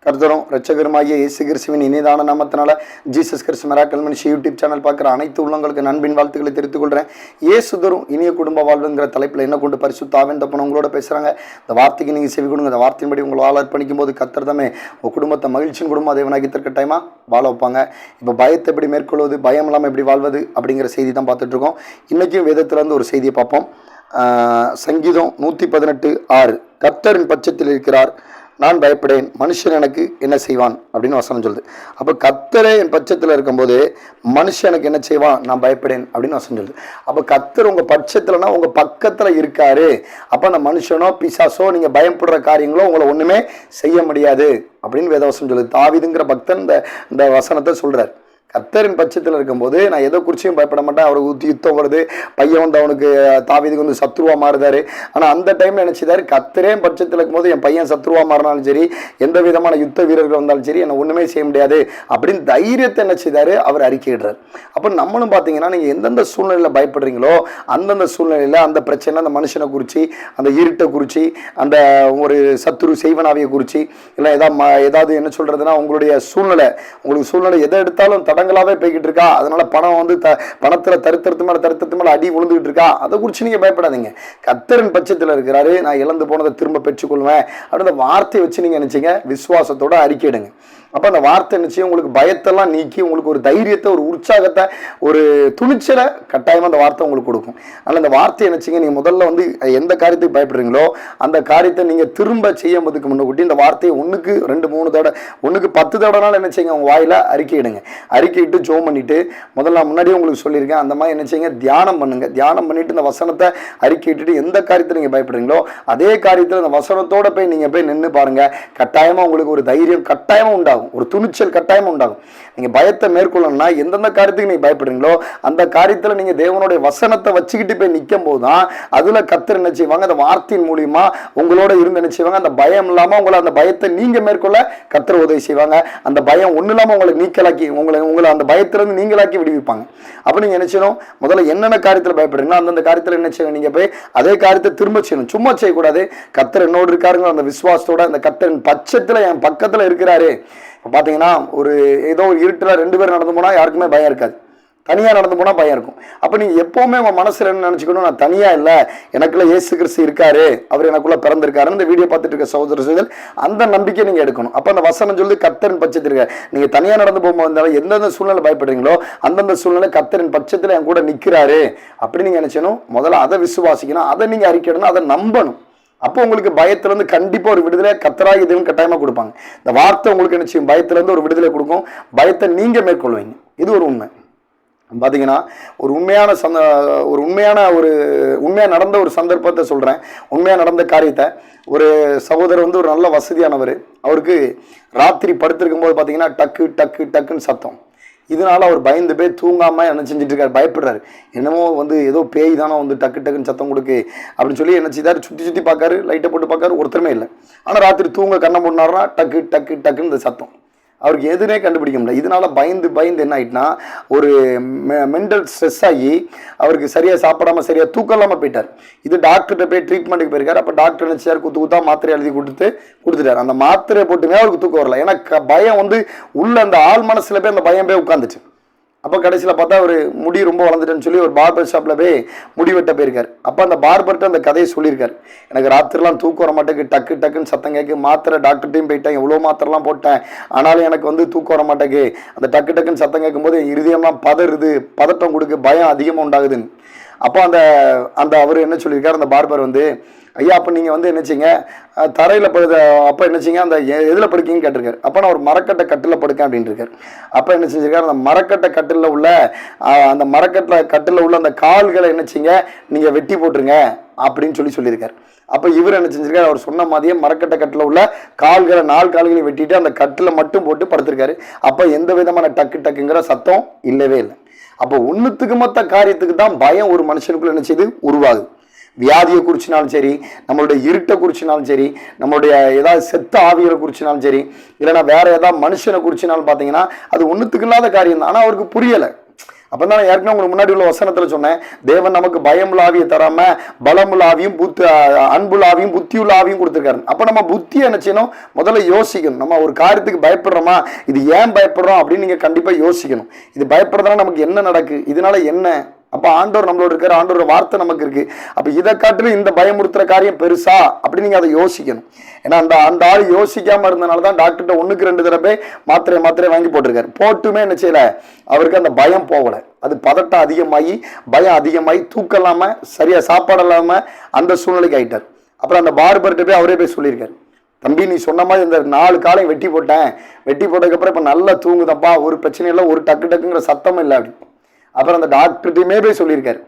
கர்த்தரும் இரட்சகருமாகிய இயேசு கிறிஸ்துவின் இனிதான நாமத்தினால ஜீசஸ் கிறிஸ்து மிராக்கிள் மினிஸ்ட்ரி யூடியூப் சேனல் பார்க்குற அனைத்து உள்ளங்களுக்கு நண்பின் வாழ்த்துக்களை தெரிவித்துக் கொள்கிறேன். இயேசுதரும் இனிய குடும்ப வாழ்வுங்கிற தலைப்பில் என்ன கொண்டு பரிசுத்த ஆவியானவர் உங்களோட பேசுகிறாங்க. இந்த வார்த்தைக்கு நீங்கள் செவி கொடுங்க. இந்த வார்த்தையின்படி உங்களை வாழ அர்ப்பணிக்கும் போது கர்த்தர் தாமே உங்கள் குடும்பத்தை மகிழ்ச்சியின் குடும்பம் தேவனாகி தற்கட்டாயமாக வாழ வைப்பாங்க. இப்போ பயத்தை எப்படி மேற்கொள்வது, பயம் இல்லாமல் எப்படி வாழ்வது அப்படிங்கிற செய்தி தான் பார்த்துட்ருக்கோம். இன்றைக்கும் வேதத்திலேருந்து ஒரு செய்தியை பார்ப்போம். சங்கீதம் 118:6 கர்த்தரின் பட்சத்தில் இருக்கிறார், நான் பயப்படேன், மனுஷன் எனக்கு என்ன செய்வான் அப்படின்னு வசனம் சொல்லுது. அப்போ கர்த்தரே என் பட்சத்தில் இருக்கும்போது மனுஷன் எனக்கு என்ன செய்வான், நான் பயப்படேன் அப்படின்னு வசனம் சொல்லுது. அப்போ கர்த்தர் உங்கள் பட்சத்தில்னா உங்கள் பக்கத்தில் இருக்காரு. அப்போ அந்த மனுஷனோ பிசாசோ நீங்கள் பயப்படுற காரியங்களோ உங்களை ஒன்றுமே செய்ய முடியாது அப்படின்னு வேதவசனம் சொல்லுது. தாவீதுங்கிற பக்தன் இந்த வசனத்தை சொல்கிறார். கர்த்தரின் பட்சத்தில் இருக்கும்போது நான் எதை குறிச்சியும் பயப்பட மாட்டேன். அவருக்கு யுத்தம் வருது, பையன் வந்து அவனுக்கு தாவீதுக்கு வந்து சத்ருவா மாறுதாரு. ஆனால் அந்த டைமில் நினச்சிதாரு, கர்த்தரே பட்சத்தில் இருக்கும்போது என் பையன் சத்ருவா மாறினாலும் சரி, எந்த விதமான யுத்த வீரர்கள் வந்தாலும் சரி, என்னை ஒன்றுமே செய்ய முடியாது அப்படின்னு தைரியத்தை என்ன செய்தார், அவர் அறிக்கையிடுறார். அப்போ நம்மளும் பார்த்தீங்கன்னா நீங்கள் எந்தெந்த சூழ்நிலையில் பயப்படுறீங்களோ அந்தந்த சூழ்நிலையில் அந்த பிரச்சனை, அந்த மனுஷனை குறித்து, அந்த இருட்டை குறித்து, அந்த ஒரு சத்துரு செய்வனாவியை குறித்து, இல்லை ஏதாவது என்ன சொல்கிறதுனா உங்களுடைய சூழ்நிலை, உங்களுக்கு சூழ்நிலை எதை எடுத்தாலும் தடங்களாகவே போய்கிட்டு இருக்கா, அதனால பணம் வந்து பணத்தில் தருத்தத்து மேலே அடி விழுந்துகிட்டு இருக்கா, அதை குறித்து நீங்கள் பயப்படாதீங்க. கர்த்தரின் பட்சத்தில் இருக்கிறாரு, நான் இழந்து போனதை திரும்ப பெற்றுக்கொள்வேன் அப்படின்னு அந்த வார்த்தையை வச்சு நீங்கள் நினச்சிங்க விசுவாசத்தோட அறிக்கையிடுங்க. அப்போ அந்த வார்த்தை நிச்சயம் உங்களுக்கு பயத்தெல்லாம் நீக்கி உங்களுக்கு ஒரு தைரியத்தை, ஒரு உற்சாகத்தை, ஒரு துணிச்சலை கட்டாயமாக அந்த வார்த்தை உங்களுக்கு கொடுக்கும். அதனால் அந்த வார்த்தையை நினச்சிங்க, நீங்கள் முதல்ல வந்து எந்த காரியத்துக்கு பயப்படுறீங்களோ அந்த காரியத்தை நீங்கள் திரும்ப செய்யும்போதுக்கு முன்னக்கூட்டி இந்த வார்த்தையை 1க்கு 2 3 தடவை, 1க்கு 10 தடவைனாலும் என்ன செய்யுங்க, உங்கள் வாயில் அறிக்கையிடுங்க. அறிக்கையிட்டு ஜோம் பண்ணிவிட்டு, முதல்ல நான் முன்னாடியே உங்களுக்கு சொல்லியிருக்கேன், அந்த மாதிரி என்ன செய்யுங்க, தியானம் பண்ணுங்கள். தியானம் பண்ணிவிட்டு இந்த வசனத்தை அறிக்கையிட்டு எந்த காரியத்தை நீங்கள் பயப்படுறீங்களோ அதே காரியத்தில் அந்த வசனத்தோடு போய் நீங்கள் போய் நின்று பாருங்கள். கட்டாயமாக உங்களுக்கு ஒரு தைரியம் கட்டாயமாக உண்டாகும், ஒரு துணிச்சல் கட்டாயமா உண்டாகும். நீங்க பயத்தை மேற்கொள்ளணும்னா எந்தெந்த காரியத்துக்கு நீங்க பயப்படுறீங்களோ அந்த காரியத்துல நீங்க தேவனுடைய வசனத்தை வச்சுக்கிட்டு போய் நிற்கும் போதுதான் அதுல கர்த்தர் என்ன செய்வாங்க, அந்த வார்த்தையின் மூலியமா உங்களோட இருந்து என்ன செய்வாங்க, அந்த பயம் இல்லாம உங்களை அந்த பயத்தை நீங்க மேற்கொள்ள கர்த்தர் உதவி செய்வாங்க. அந்த பயம் ஒண்ணு இல்லாம உங்களை நீக்கலாக்கி உங்களை அந்த பயத்திலிருந்து நீங்களாக்கி விடுவிப்பாங்க. அப்ப நீங்க என்ன செய்யணும், முதல்ல என்னென்ன காரியத்துல பயப்படுறீங்களோ அந்தந்த காரியத்துல என்ன செய்யணும், நீங்க போய் அதே காரியத்தை திரும்ப செய்யணும். சும்மா செய்யக்கூடாது. கர்த்தர் என்னோடு இருக்காருங்க அந்த விசுவாசத்தோட, அந்த கர்த்தரின் பட்சத்துல என் பக்கத்துல இருக்கிறாரு. பார்த்தீங்கன்னா ஒரு ஏதோ ஒரு இருட்டில் 2 பேர் நடந்து போனால் யாருக்குமே பயம் இருக்காது, தனியாக நடந்து போனால் பயம் இருக்கும். அப்போ நீங்கள் எப்போவுமே உங்கள் மனசில் என்ன நினச்சிக்கணும், நான் தனியாக இல்லை, எனக்குள்ள இயேசு கிறிஸ்து இருக்காரு, அவர் எனக்குள்ளே பிறந்திருக்காருன்னு இந்த வீடியோ பார்த்துட்டு இருக்க சகோதரர்கள் அந்த நம்பிக்கை நீங்கள் எடுக்கணும். அப்போ அந்த வசனம் சொல்லி கர்த்தரின் பட்சத்தில் இருக்க, நீங்கள் தனியாக நடந்து போகும்போது இருந்தாலும் எந்தெந்த சூழ்நிலை பயப்படுறீங்களோ அந்தந்த சூழ்நிலை கர்த்தரின் பட்சத்தில் என் கூட நிற்கிறாரு அப்படி நீங்கள் நினச்சணும். முதல்ல அதை விசுவாசிக்கணும், அதை நீங்கள் அறிக்கையிடணும், அதை நம்பணும். அப்போ உங்களுக்கு பயத்திலிருந்து கண்டிப்பாக ஒரு விடுதலை கர்த்தராகிய தேவன் கட்டாயமாக கொடுப்பாங்க. இந்த வார்த்தை உங்களுக்கு என்ன செய்யும், பயத்திலிருந்து ஒரு விடுதலை கொடுக்கும். பயத்தை நீங்கள் மேற்கொள்வீங்க. இது ஒரு உண்மை. பார்த்தீங்கன்னா ஒரு உண்மையாக நடந்த ஒரு சந்தர்ப்பத்தை சொல்கிறேன். உண்மையாக நடந்த காரியத்தை, ஒரு சகோதரர் வந்து ஒரு நல்ல வசதியானவர், அவருக்கு ராத்திரி படுத்திருக்கும் போது பார்த்தீங்கன்னா டக்கு டக்கு டக்குன்னு சத்தம். இதனால அவர் பயந்து போய் தூங்காமல் என்ன செஞ்சுட்டு இருக்காரு, பயப்படுறாரு. என்னமோ வந்து ஏதோ பேய் தானே வந்து டக்கு டக்குன்னு சத்தம் கொடுக்கு அப்படின்னு சொல்லி என்ன செய்தார், சுற்றி பார்க்காரு, லைட்டை போட்டு பார்க்காரு, ஒருத்தருமே இல்லை. ஆனால் ராத்திரி தூங்க கண்ணை போட்டுனாருன்னா டக்கு டக்கு டக்குன்னு இந்த சத்தம் அவருக்கு எதுனே கண்டுபிடிக்க முடியல. இதனால பயந்து என்ன ஆயிட்டுனா ஒரு மென்டல் ஸ்ட்ரெஸ் ஆகி அவருக்கு சரியாக சாப்பிடாம சரியாக தூக்கம் இல்லாமல் போயிட்டார். இது டாக்டர்கிட்ட போய் ட்ரீட்மெண்ட்டுக்கு போயிருக்காரு. அப்போ டாக்டர் நினைச்சார், குத்தா மாத்திரை எழுதி கொடுத்துட்டார். அந்த மாத்திரையை போட்டுமே அவருக்கு தூக்கம் வரல. ஏன்னா பயம் வந்து உள்ள அந்த ஆள் மனசுல போய் அந்த பயம் போய் உட்காந்துச்சு. அப்போ கடைசியில் பார்த்தா ஒரு முடி ரொம்ப வளர்ந்துட்டேன்னு சொல்லி ஒரு பார்பர் ஷாப்பில் போய் முடி வெட்ட போயிருக்காரு. அப்போ அந்த பார்பர்கிட்ட அந்த கதையை சொல்லியிருக்காரு, எனக்கு ராத்திரிலாம் தூக்கம் வர மாட்டேங்குது, டக்கு டக்குன்னு சத்தம் கேட்கு, மாத்திரை டாக்டர்கிட்டையும் போயிட்டேன், எவ்வளோ மாத்திரைலாம் போட்டேன், ஆனாலும் எனக்கு வந்து தூக்கம் வர மாட்டேங்கு, அந்த டக்கு டக்குன்னு சத்தம் கேட்கும்போது இருதயம்லாம் பதறுது, பதட்டம் கொடுக்கு, பயம் அதிகமாக உண்டாகுதுன்னு. அப்போ அந்த அவர் என்ன சொல்லியிருக்காரு, அந்த பார்பர் வந்து, ஐயா அப்போ நீங்கள் வந்து என்னச்சிங்க தரையில் அப்போ என்னச்சிங்க அந்த எதில் படுக்கீங்கன்னு கேட்டிருக்காரு. அப்போ நான் ஒரு மரக்கட்டை கட்டில் படுக்கேன் அப்படின்ட்டு இருக்காரு. அப்போ என்ன செஞ்சிருக்காரு, அந்த மரக்கட்டை கட்டில் உள்ள அந்த கட்டில் உள்ள அந்த கால்களை என்னச்சிங்க நீங்கள் வெட்டி போட்டுருங்க அப்படின்னு சொல்லியிருக்காரு. அப்போ இவர் என்ன செஞ்சிருக்காரு, அவர் சொன்ன மாதிரியே மரக்கட்டை கட்டில் உள்ள கால்களை 4 கால்களையும் வெட்டிட்டு அந்த கட்டில் மட்டும் போட்டு படுத்திருக்காரு. அப்போ எந்த விதமான டக்குங்கிற சத்தம் இல்லவே இல்லை. அப்போ ஒன்றுத்துக்கு மொத்த காரியத்துக்கு தான் பயம் ஒரு மனுஷனுக்குள்ள என்ன செய்யுது, உருவாகுது. வியாதியை குறிச்சினாலும் சரி, நம்மளுடைய இருட்டை குறிச்சினாலும் சரி, நம்மளுடைய ஏதாவது செத்த ஆவியரை குறிச்சினாலும் சரி, இல்லைன்னா வேற ஏதாவது மனுஷனை குறிச்சினாலும் பார்த்தீங்கன்னா அது ஒன்றுத்துக்கு இல்லாத காரியம் தான். ஆனால் அவருக்கு புரியலை. அப்போ தான் நான் ஏற்கனவே உங்களுக்கு முன்னாடி உள்ள வசனத்தில் சொன்னேன், தேவன் நமக்கு பயமுள்ள ஆவியை தராம பலமுள்ள ஆவியும் அன்புள்ள ஆவியும் புத்தியுள்ள ஆவியும் கொடுத்துருக்காரு. அப்போ நம்ம புத்தியை என்ன செய்யணும், முதல்ல யோசிக்கணும். நம்ம ஒரு காரியத்துக்கு பயப்படுறோமா, இது ஏன் பயப்படுறோம் அப்படின்னு நீங்கள் கண்டிப்பாக யோசிக்கணும். இது பயப்படுறதுனால நமக்கு என்ன நடக்கு, இதனால என்ன. அப்போ ஆண்டவர் நம்மளோட இருக்காரு, ஆண்டோட வார்த்தை நமக்கு இருக்கு. அப்போ இதை காட்டிலும் இந்த பயமுறுத்துற காரியம் பெருசா அப்படின்னு நீங்க அதை யோசிக்கணும். ஏன்னா அந்த ஆள் யோசிக்காம இருந்தனால தான் டாக்டர்கிட்ட 1க்கு 2 தடவை மாத்திரை வாங்கி போட்டிருக்காரு. போட்டுமே என்ன செய்யல, அவருக்கு அந்த பயம் போகலை. அது பதட்டம் அதிகமாகி பயம் அதிகமாகி தூக்கம் இல்லாம சரியா சாப்பாடு இல்லாம அந்த சூழ்நிலைக்கு ஆயிட்டார். அப்புறம் அந்த பார்பர்கிட்ட போய் அவரே போய் சொல்லியிருக்காரு, தம்பி நீ சொன்ன மாதிரி இந்த 4 காலையும் வெட்டி போட்டேன், வெட்டி போட்டதுக்கப்புறம் இப்போ நல்லா தூங்குதப்பா, ஒரு பிரச்சனை இல்லை, ஒரு டக்குங்கிற சத்தமும் இல்லை அப்படி. அப்புறம் அந்த டாக்டர்கிட்டையுமே போய் சொல்லியிருக்காரு,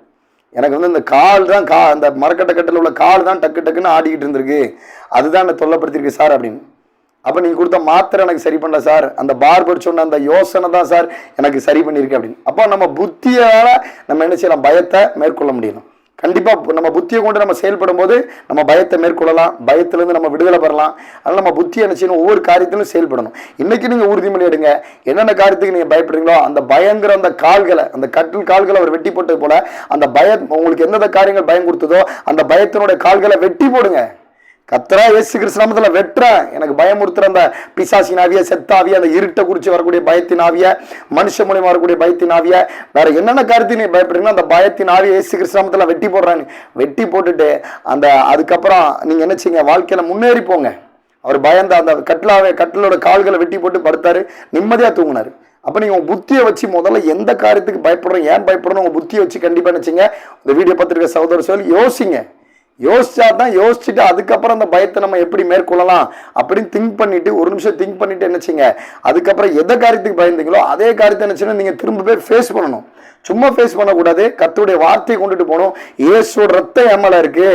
எனக்கு வந்து இந்த கால் தான் அந்த மரக்கட்டை கட்டில் உள்ள கால் தான் டக்குன்னு ஆடிக்கிட்டு இருந்திருக்கு, அதுதான் என்னை தொல்லைப்படுத்திருக்கு சார் அப்படின்னு. அப்போ நீங்கள் கொடுத்த மாத்திரை எனக்கு சரி பண்ணல சார், அந்த பார்பர் சொன்ன அந்த யோசனை தான் சார் எனக்கு சரி பண்ணியிருக்கு அப்படின்னு. அப்போ நம்ம புத்தியால் நம்ம என்ன செய்யலாம், பயத்தை மேற்கொள்ள முடியணும். கண்டிப்பாக நம்ம புத்தியை கொண்டு நம்ம செயல்படும் போது நம்ம பயத்தை மேற்கொள்ளலாம், பயத்திலேருந்து நம்ம விடுதலை பெறலாம். அதனால் நம்ம புத்தியை என்ன செய்யணும், ஒவ்வொரு காரியத்திலும் செயல்படணும். இன்னைக்கு நீங்கள் உறுதிமொழி எடுங்க, என்னென்ன காரியத்துக்கு நீங்கள் பயப்படுறீங்களோ அந்த பயங்கர அந்த கால்களை, அந்த கட்டில் கால்களை அவர் வெட்டி போட்டது போல, அந்த பயம் உங்களுக்கு எந்தெந்த காரியங்கள் பயம் கொடுத்ததோ அந்த பயத்தினுடைய கால்களை வெட்டி போடுங்க. கர்த்தரா இயேசு கிறிஸ்து நாமத்துல வெட்டுறேன், எனக்கு பயமுறுத்துற அந்த பிசாசின் ஆவிய, செத்தாவிய, அந்த இருட்டை குறித்து வரக்கூடிய பயத்தின் ஆவிய, மனுஷ மூலியமா வரக்கூடிய பயத்தின் ஆவிய, வேற என்னென்ன காரியத்தை நீ பயப்படுறீங்களோ அந்த பயத்தின் ஆவிய இயேசு கிறிஸ்து நாமத்துல வெட்டி போடுறான்னு வெட்டி போட்டுட்டு அதுக்கப்புறம் நீங்க என்ன செய்யுங்க, வாழ்க்கையில முன்னேறி போங்க. அவர் பயந்த அந்த கட்டிலோட கால்களை வெட்டி போட்டு படுத்தாரு, நிம்மதியா தூங்கினாரு. அப்போ நீங்கள் உங்கள் புத்தியை வச்சு முதல்ல எந்த காரியத்துக்கு பயப்படுறோம், ஏன் பயப்படுறோம், உங்கள் புத்தியை வச்சு கண்டிப்பாக நினச்சிங்க. இந்த வீடியோ பார்த்துருக்க சகோதர சொல்லி யோசிங்க. யோசிச்சா தான், யோசிச்சுட்டு அதுக்கப்புறம் அந்த பயத்தை நம்ம எப்படி மேற்கொள்ளலாம் அப்படின்னு திங்க் பண்ணிட்டு, ஒரு நிமிஷம் திங்க் பண்ணிட்டு என்னச்சிங்க, அதுக்கப்புறம் எந்த காரியத்துக்கு பயந்தீங்களோ அதே காரியத்தை என்னச்சுன்னா நீங்கள் திரும்ப போய் ஃபேஸ் பண்ணணும். சும்மா ஃபேஸ் பண்ணக்கூடாது, கர்த்தருடைய வார்த்தையை கொண்டுட்டு போகணும். இயேசுவோட ரத்தம் என் மேல இருக்கு,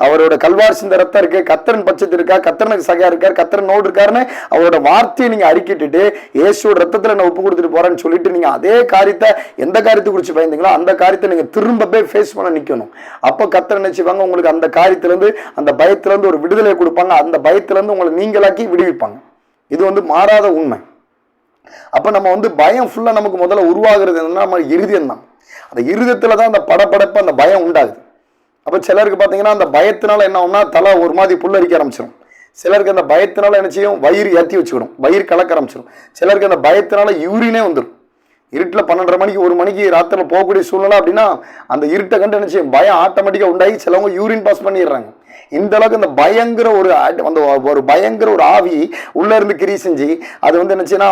அவரோட கல்வாரி சிந்த ரத்தம் இருக்கு, கர்த்தரன் பட்சத்து இருக்கா, கர்த்தரனுக்கு சகையா இருக்காரு, கர்த்தரன் நோடு இருக்காருன்னு அவரோட வார்த்தையை நீங்க அறிக்கிட்டுட்டு இயேசுவோட ரத்தத்துல நான் ஒப்பு கொடுத்துட்டு போறேன்னு சொல்லிட்டு நீங்க அதே காரியத்தை, எந்த காரியத்தை குறித்து பயந்தீங்களோ அந்த காரியத்தை நீங்க திரும்ப போய் ஃபேஸ் பண்ண நிக்கணும். அப்போ கர்த்தர் நினைச்சுவாங்க, உங்களுக்கு அந்த காரியத்திலிருந்து, அந்த பயத்திலிருந்து ஒரு விடுதலை கொடுப்பாங்க. அந்த பயத்திலிருந்து உங்களை நீங்களாக்கி விடுவிப்பாங்க. இது வந்து மாறாத உண்மை. அப்ப நம்ம பயம் ஃபுல்லா நமக்கு முதல்ல உருவாகிறது என்னன்னா நம்ம இருதயம் தான். அந்த இருதயத்துல தான் அந்த படப்படப்பு, அந்த பயம் உண்டாகுது. அப்ப சிலருக்கு பாத்தீங்கன்னா அந்த பயத்தினால என்ன ஆகும்னா தலை ஒரு மாதிரி புல்லரிக்க ஆரம்பிச்சிடும். சிலருக்கு அந்த பயத்தினால என்ன செய்யும், வயிறு ஏற்றி வச்சுக்கணும், வயிறு கலக்க ஆரம்பிச்சிடும். சிலருக்கு அந்த பயத்தினால யூரினே வந்துடும். இருட்டில் 12:30 மணிக்கு 1 மணிக்கு ராத்திரில போகக்கூடிய சூழ்நிலை அப்படின்னா அந்த இருட்டை கண்டு என்ன செய்யும், பயம் ஆட்டோமேட்டிக்காக உண்டாகி சிலவங்க யூரின் பாஸ் பண்ணிடுறாங்க. இந்த அளவுக்கு அந்த பயங்கர ஒரு பயங்கர ஒரு ஆவி உள்ள இருந்து கிரி செஞ்சு அது என்ன செய்யனா,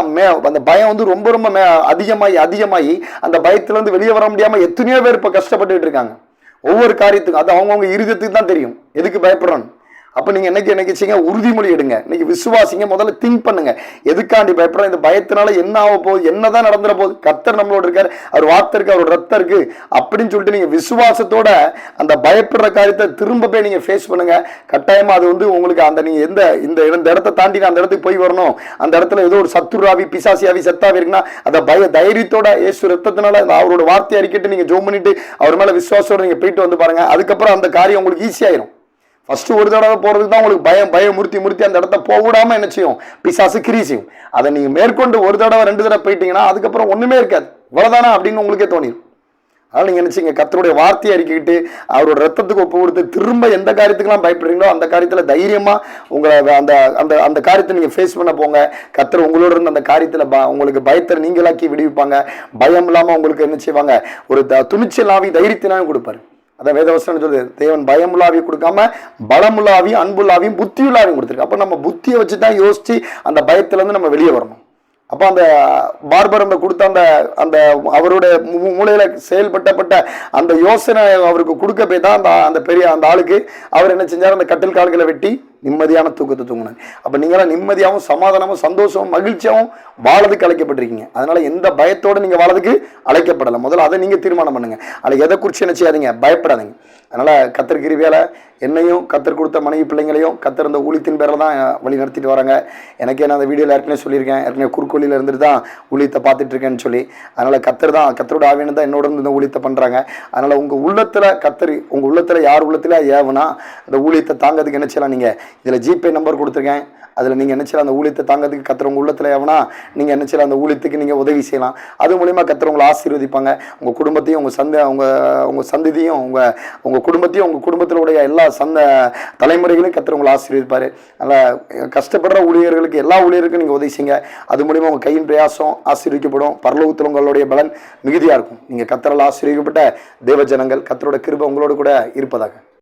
அந்த பயம் ரொம்ப ரொம்ப அதிகமாகி அந்த பயத்துல இருந்து வெளியே வர முடியாம எத்தனையோ பேர் இப்ப கஷ்டப்பட்டுட்டு இருக்காங்க. ஒவ்வொரு காரியத்துக்கும் அது அவங்கவுங்க இருதயத்துக்கு தான் தெரியும் எதுக்கு பயப்படுறோன்னு. அப்போ நீங்கள் என்னைக்கு செய்யுங்க, உறுதிமொழி எடுங்க, இன்னைக்கு விசுவாசிங்க, முதல்ல திங்க் பண்ணுங்க, எதுக்காண்டி பயப்படுறோம், இந்த பயத்தினால என்ன ஆக போகுது, என்னதான் நடந்துற போகுது, கர்த்தர் நம்மளோட இருக்காரு, அவர் வார்த்தை இருக்கு, அவரோட ரத்தம் இருக்கு அப்படின்னு சொல்லிட்டு நீங்க விசுவாசத்தோட அந்த பயப்படுற காரியத்தை திரும்ப போய் நீங்க ஃபேஸ் பண்ணுங்க. கட்டாயமா அது உங்களுக்கு அந்த நீங்க இந்த இடத்தை தாண்டி அந்த இடத்துக்கு போய் வரணும், அந்த இடத்துல ஏதோ ஒரு சத்துராவி, பிசாசியாவி, செத்தாவி இருக்குன்னா அந்த தைரியத்தோட இயேசு ரத்தத்தினால அவரோட வார்த்தையை அறிக்கிட்டு நீங்க ஜோம் பண்ணிட்டு அவர் மேல விசுவாசத்தோட நீங்க போயிட்டு வந்து பாருங்க. அதுக்கப்புறம் அந்த காரியம் உங்களுக்கு ஈஸியாயிரும். ஃபர்ஸ்ட் ஒரு தடவை போறதுக்கு தான் உங்களுக்கு பயமுறுத்தி அந்த இடத்த போடாம என்ன செய்யும், பிசாசு கிரி செய்யும். அதை நீங்க மேற்கொண்டு ஒரு தடவை 2 தடவை போயிட்டீங்கன்னா அதுக்கப்புறம் ஒண்ணுமே இருக்காது, இவ்வளவுதானா அப்படின்னு உங்களுக்கே தோணிடும். அதனால நீங்க நினைச்சீங்க, கர்த்தருடைய வார்த்தையை அறிக்கிட்டு அவரோட ரத்தத்துக்கு ஒப்பு கொடுத்து திரும்ப எந்த காரியத்துக்கெல்லாம் பயப்படுறீங்களோ அந்த காரியத்துல தைரியமா உங்களை அந்த காரியத்தை நீங்க ஃபேஸ் பண்ண போங்க. கர்த்தர் உங்களோட இருந்து அந்த காரியத்துல உங்களுக்கு பயத்தை நீங்களாக்கி விடுவிப்பாங்க. பயம் இல்லாம உங்களுக்கு என்ன செய்வாங்க, ஒரு துணிச்சல் ஆவி, தைரியத்தினாலும் கொடுப்பாரு. அதான் வேதவசனம் சொல்லுது, தேவன் பயமுள்ளாவியும் கொடுக்காம பலமுள்ளாவியும் அன்புள்ளாவியும் புத்தியுள்ளாவியும் கொடுத்துருக்கு. அப்ப நம்ம புத்தியை வச்சுதான் யோசிச்சு அந்த பயத்துல இருந்து நம்ம வெளியே வரணும். அப்போ அந்த பார்பர் கொடுத்த அந்த அவருடைய மூளையில செயல்பட்ட அந்த யோசனை அவருக்கு கொடுக்க போய் தான் அந்த ஆளுக்கு அவர் என்ன செஞ்சார், அந்த கட்டில் கால்களை வெட்டி நிம்மதியான தூக்கத்தை தூங்கினார். அப்ப நீங்களாம் நிம்மதியாகவும் சமாதானமும் சந்தோஷமும் மகிழ்ச்சியாகவும் வாழதுக்கு அழைக்கப்பட்டிருக்கீங்க. அதனால எந்த பயத்தோட நீங்க வாழதுக்கு அழைக்கப்படலை. முதல்ல அதை நீங்க தீர்மானம் பண்ணுங்க. அதில் எதை குறித்து என்ன செய்யாதீங்க, பயப்படாதீங்க. அதனால கர்த்தர் கிருபையால என்னையும் கர்த்தர் கொடுத்த மனைவி பிள்ளைங்களையும் கர்த்தர் அந்த ஊழியத்தின் பேரில் தான் வழி நடத்திட்டு வராங்க. எனக்கே நான் அந்த வீடியோவில் ஏற்கனவே சொல்லியிருக்கேன், ஏற்கனவே குறுக்கோளியில் இருந்துட்டு தான் ஊழியத்தை பார்த்துட்டு இருக்கேன்னு சொல்லி. அதனால கர்த்தரோட ஆவியனை தான் என்னோட இருந்து இந்த ஊழியத்தை பண்றாங்க. அதனால உங்க உள்ளத்துல யார் உள்ளத்துல ஏவனா அந்த ஊழியத்தை தாங்கிறதுக்கு என்ன செய்யலாம், நீங்க இதுல ஜிபே நம்பர் கொடுத்துருக்கேன், அதில் நீங்கள் என்ன செய்யலாம், அந்த ஊழியத்தை தாங்கிறதுக்கு கத்துறவங்க உள்ளத்தில் எவனா நீங்கள் என்ன செய்யலாம், அந்த ஊழியத்துக்கு நீங்கள் உதவி செய்யலாம். அது மூலிமா கத்துறவங்களை ஆசீர்வதிப்பாங்க. உங்கள் குடும்பத்தையும் உங்கள் சந்ததியும் உங்கள் குடும்பத்தையும் உங்கள் குடும்பத்தினுடைய எல்லா தலைமுறைகளையும் கத்துறவங்களை ஆசீர்வதிப்பார். அதனால் கஷ்டப்படுற ஊழியர்களுக்கு எல்லா ஊழியருக்கும் நீங்கள் உதவி செய்யுங்க. அது மூலிமா உங்கள் கையின் பிரயாசம் ஆசீர்விக்கப்படும். பரலோகத்தில் உங்களுடைய பலன் மிகுதியாக இருக்கும். நீங்கள் கத்தரால் ஆசீர்விக்கப்பட்ட தேவ ஜனங்கள். கத்தரோட கிருபை உங்களோடு கூட இருப்பதாக.